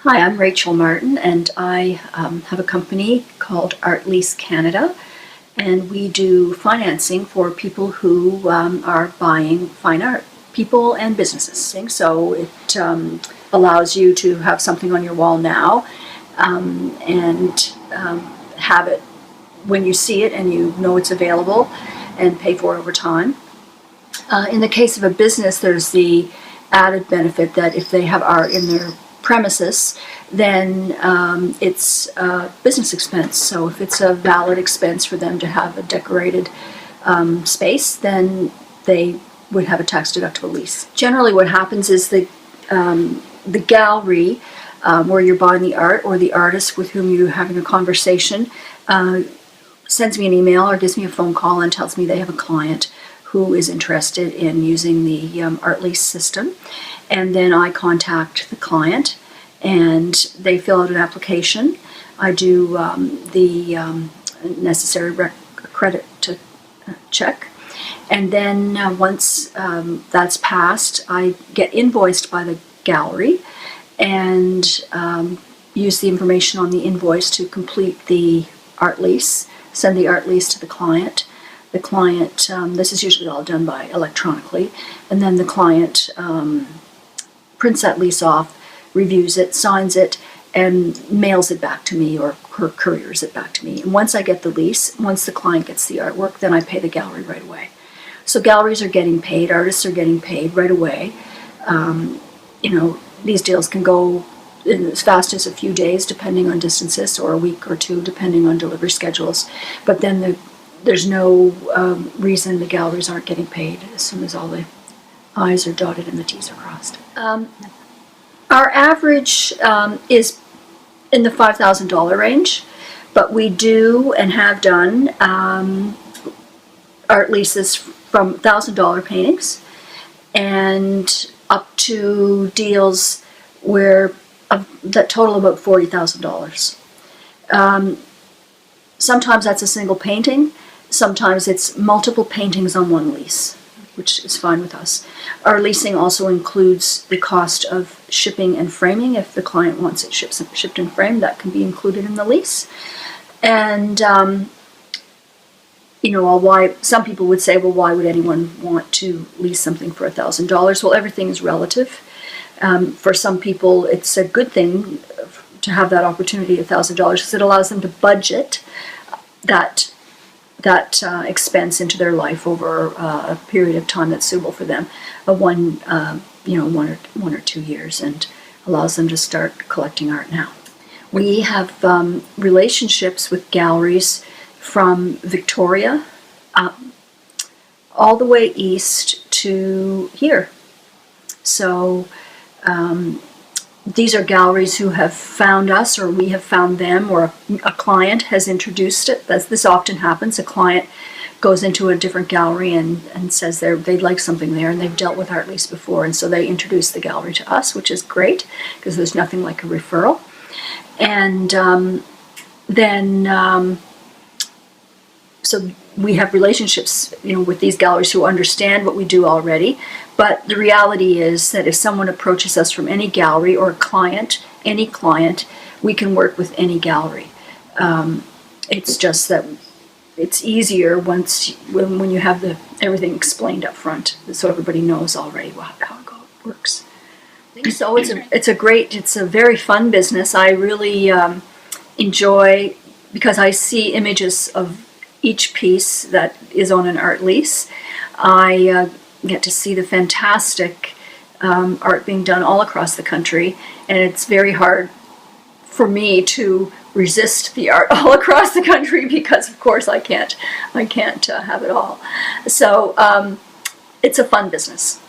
Hi, I'm Rachel Martin, and I have a company called Art Lease Canada, and we do financing for people who are buying fine art, people and businesses. So it allows you to have something on your wall now and have it when you see it and you know it's available and pay for it over time. In the case of a business, there's the added benefit that if they have art in their premises, then it's a business expense. So if it's a valid expense for them to have a decorated space, then they would have a tax-deductible lease. Generally what happens is the gallery where you're buying the art, or the artist with whom you're having a conversation, sends me an email or gives me a phone call and tells me they have a client who is interested in using the Art Lease system. And then I contact the client and they fill out an application. I do the necessary credit check. And then once that's passed, I get invoiced by the gallery and use the information on the invoice to complete the art lease, send the art lease to the client. The client, this is usually all done by electronically, and then the client prints that lease off, reviews it, signs it, and mails it back to me, or couriers it back to me. And once I get the lease, once the client gets the artwork, then I pay the gallery right away. So galleries are getting paid, artists are getting paid right away. These deals can go in as fast as a few days depending on distances, or a week or two depending on delivery schedules. But then there's no reason the galleries aren't getting paid as soon as all the I's are dotted and the T's are crossed. Our average is in the $5,000 range, but we do and have done art leases from $1,000 paintings and up to deals where that total about $40,000. Sometimes that's a single painting. Sometimes it's multiple paintings on one lease, which is fine with us. Our leasing also includes the cost of shipping and framing. If the client wants it shipped and framed, that can be included in the lease. And why some people would say, well, why would anyone want to lease something for $1,000? Well, everything is relative. For some people, it's a good thing to have that opportunity at $1,000 because it allows them to budget that expense into their life over a period of time that's suitable for them, one or 2 years, and allows them to start collecting art now. We have relationships with galleries from Victoria all the way east to here. So these are galleries who have found us, or we have found them, or a client has introduced it. This often happens. A client goes into a different gallery and says they'd like something there, and they've dealt with Art Lease before, and so they introduce the gallery to us, which is great because there's nothing like a referral. And so we have relationships, with these galleries who understand what we do already. But the reality is that if someone approaches us from any gallery, or any client, we can work with any gallery. It's just that it's easier when you have everything explained up front, so everybody knows already how it works. So it's a very fun business. I really enjoy, because I see images of each piece that is on an art lease. I get to see the fantastic art being done all across the country, and it's very hard for me to resist the art all across the country because, of course, I can't have it all. So it's a fun business.